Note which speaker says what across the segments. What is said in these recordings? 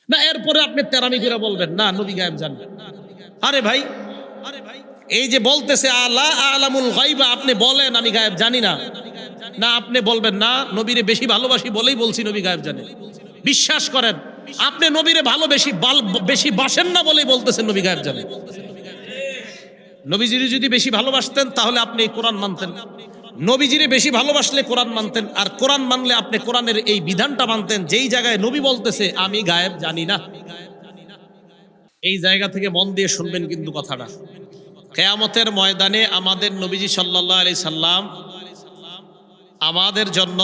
Speaker 1: না এরপরে আপনি তেরামি করে বলবেন না নবী গায়েব জানেন। আরে ভাই, এই যে বলতেছে আলা আলামুল গায়বা, আপনি বলেন আমি গায়েব জানি না। না আপনি বলবেন না নবীরে বেশি ভালোবাসি বলেই বলছি নবী গায়েব জানে। বিশ্বাস করেন, আপনি নবীরে ভালোবেসি বেশি বাসেন না বলেই বলতেছেন নবী গায়েব জানে। নবীজিরে যদি বেশি ভালোবাসতেন তাহলে আপনি এই কোরআন মানতেন। নবীজিরে বেশি ভালোবাসলে কোরআন মানতেন, আর কোরআন মানলে আপনি কোরআনের এই বিধানটা মানতেন যেই জায়গায় নবী বলতেছে আমি গায়েব জানি না। এই জায়গা থেকে মন দিয়ে শুনবেন কিন্তু কথাটা। কিয়ামতের ময়দানে আমাদের নবীজি সাল্লাল্লাহু আলাইহি সাল্লাম আমাদের জন্য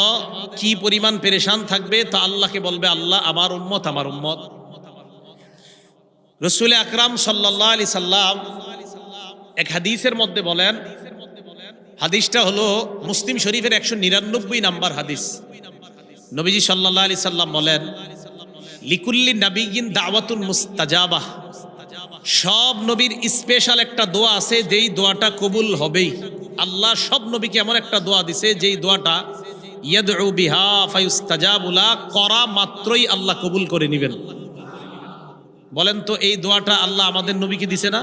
Speaker 1: কি পরিমাণ পেরেশান থাকবে তা আল্লাহকে বলবে, আল্লাহ আমার উম্মত আমার উম্মত। রাসূল আকরাম সাল্লাল্লাহু আলাইহি সাল্লাম এক হাদিসের মধ্যে বলেন, হাদিসটা হলো মুসলিম শরীফের 199 নাম্বার হাদিস। নবীজি সাল্লাল্লাহু আলাইহি সাল্লাম বলেন, লিকুল্লি নাবিয়্যিন দাওয়াতুন মুস্তাজাবাহ, সব নবীর স্পেশাল একটা দোয়া আছে যেই দোয়াটা কবুল হবেই। আল্লাহ সব নবীকে এমন একটা দোয়া দিছে যেই দোয়াটা ইয়াদউ বিহা ফায়ুস্তাজাবু লা, করা মাত্রই আল্লাহ কবুল করে নেবেন। বলেন তো এই দোয়াটা আল্লাহ আমাদের নবীকে দিছে না?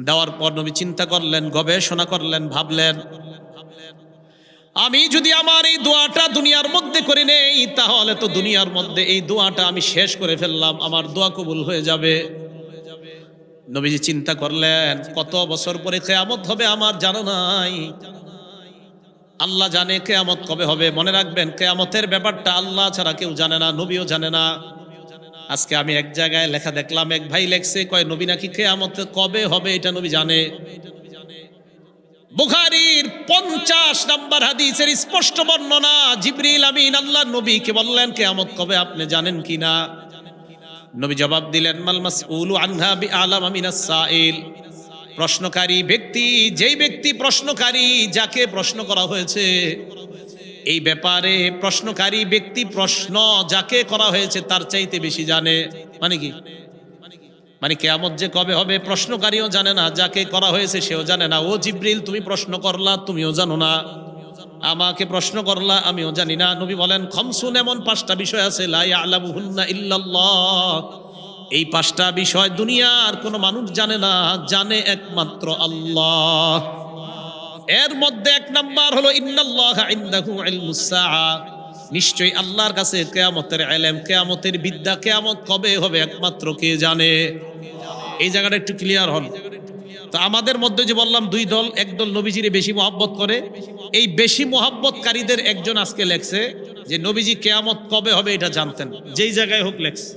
Speaker 1: দেওয়ার পর নবী চিন্তা করলেন, গবেষণা করলেন, ভাবলেন আমি যদি আমার এই দোয়াটা দুনিয়ার মধ্যে করে নেই তাহলে তো দুনিয়ার মধ্যে এই দোয়াটা আমি শেষ করে ফেললাম, আমার দোয়া কবুল হয়ে যাবে। নবীজি চিন্তা করলেন কত বছর পরে কিয়ামত হবে আমার জানা নাই, আল্লাহ জানে কিয়ামত কবে হবে। মনে রাখবেন কিয়ামতের ব্যাপারটা আল্লাহ ছাড়া কেউ জানে না, নবীও জানে না। আজকে আমি এক জায়গায় লেখা দেখলাম, এক ভাই লেখছে কয় নবী নাকি কিয়ামত কবে হবে এটা নবী জানে। বুখারীর 50 নাম্বার হাদিসের স্পষ্ট বর্ণনা, জিবরিল আমিন আল্লাহর নবীকে বললেন কিয়ামত কবে আপনি জানেন কিনা? নবী জবাব দিলেন, মাল মাসউলু আনহা বিআলাম মিনাস সাইল, প্রশ্নকারী ব্যক্তি, যেই ব্যক্তি প্রশ্নকারী, যাকে প্রশ্ন করা হয়েছে এই ব্যাপারে, প্রশ্নকারী ব্যক্তি প্রশ্ন যাকে করা হয়েছে তার চাইতে বেশি জানে। মানে কি? মানে কিয়ামত যে কবে হবে প্রশ্নকারীও জানে না, যাকে করা হয়েছে সেও জানে না। ও জিবরিল তুমি প্রশ্ন করলা তুমিও জানো না, আমাকে প্রশ্ন করলা আমিও জানি না। নবী বলেন খামসুন, এমন 5টা বিষয় আছে লা ইয়ালামুহুন্না ইল্লাল্লাহ, এই 5টা বিষয় দুনিয়ার কোনো মানুষ জানে না, জানে একমাত্র আল্লাহ। এর মধ্যে 1 নাম্বার হলো ইন্নাল্লাহা ইনদাহু ইলমুস সাআ, নিশ্চয়ই আল্লাহর কাছে কিয়ামতের ইলম, কিয়ামতের বিদ্যা, কিয়ামত কবে হবে একমাত্র কে জানে। এই জায়গাটা একটু ক্লিয়ার হন। তো আমাদের মধ্যে যে বললাম 2 দল, এক দল নবীজিরে বেশি মহব্বত করে, এই বেশি মহব্বতকারীদের একজন আজকে লেখছে যে নবীজি কিয়ামত কবে হবে এটা জানতেন, যেই জায়গায় হোক লেখছে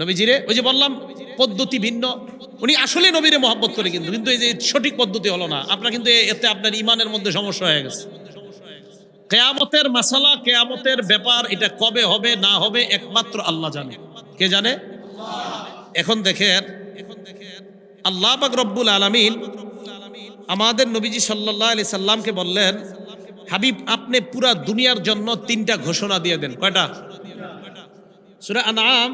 Speaker 1: নবীজিরে। ওই যে বললাম পদ্ধতি ভিন্ন, উনি আসলে নবীরে মহব্বত করে কিন্তু কিন্তু এই যে সঠিক পদ্ধতি হলো না। আপনার কিন্তু এতে আপনার ইমানের মধ্যে সমস্যা হয়ে গেছে। কিয়ামতের মাসালা, কিয়ামতের ব্যাপার, এটা কবে হবে না হবে একমাত্র আল্লাহ জানে। কে জানে? এখন দেখেন আল্লাহ পাক রব্বুল আলামিন আমাদের নবীজি সাল্লাল্লাহু আলাইহি সাল্লামকে বললেন, হাবিব আপনি পুরা দুনিয়ার জন্য 3টা ঘোষণা দিয়ে দেন। কয়টা? সূরা আনআম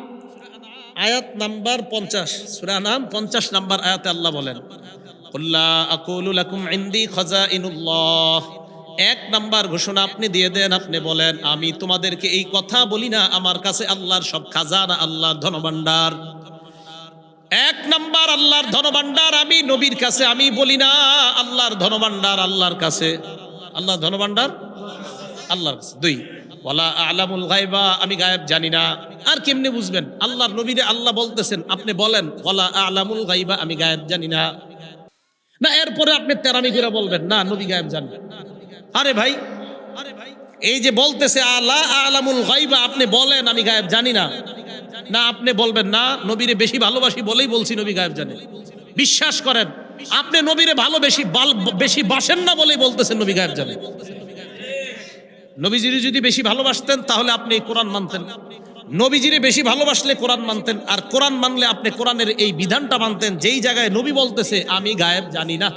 Speaker 1: আয়াত নাম্বার 50, সূরা আনআম 50 নাম্বার আয়াতে আল্লাহ বলেন, কুল্লা আকুলু লাকুম ইনদি খাজাইনুল্লাহ, 1 নাম্বার ঘোষণা আপনি দিয়ে দেন, আপনি বলেন আমি তোমাদেরকে এই কথা বলি না আমার কাছে আল্লাহর সব খাজানা, আল্লাহর ধনভাণ্ডার। 1 নাম্বার আল্লাহর ধনভাণ্ডার আমি নবীর কাছে আমি বলি না, আল্লাহর ধনভাণ্ডার আল্লাহর কাছে, আল্লাহর ধনভাণ্ডার আল্লাহর কাছে। 2 ওয়ালা আ'লামুল গায়বা, আমি গায়েব জানি না। আর কেমনে বুঝবেন? আল্লাহর নবীরে আল্লাহ বলতেছেন, আপনি বলেন ওয়ালা আ'লামুল গায়বা, আমি গায়েব জানি না। না এরপরে আপনি তেরামি করে বলবেন না নবী গায়েব জানেন। আরে ভাই, এই যে বলতেছে আলা আ'লামুল গায়বা, আপনি বলেন আমি গায়েব জানি না। না আপনি বলবেন না নবীরে বেশি ভালোবাসি বলেই বলছি নবী গায়েব জানে। বিশ্বাস করেন, আপনি নবীরে বেশি বাসেন না বলেই বলতেছেন নবী গায়েব জানে। নবীজিরে যদি বেশি ভালোবাসতেন তাহলে আপনি এই কোরআন মানতেন। নবীজিরে বেশি ভালোবাসলে কোরআন মানতেন, আর কোরআন মানলে আপনি কোরআনের এই বিধানটা মানতেন যেই জায়গায় নবী বলতেছে আমি গায়েব জানি না।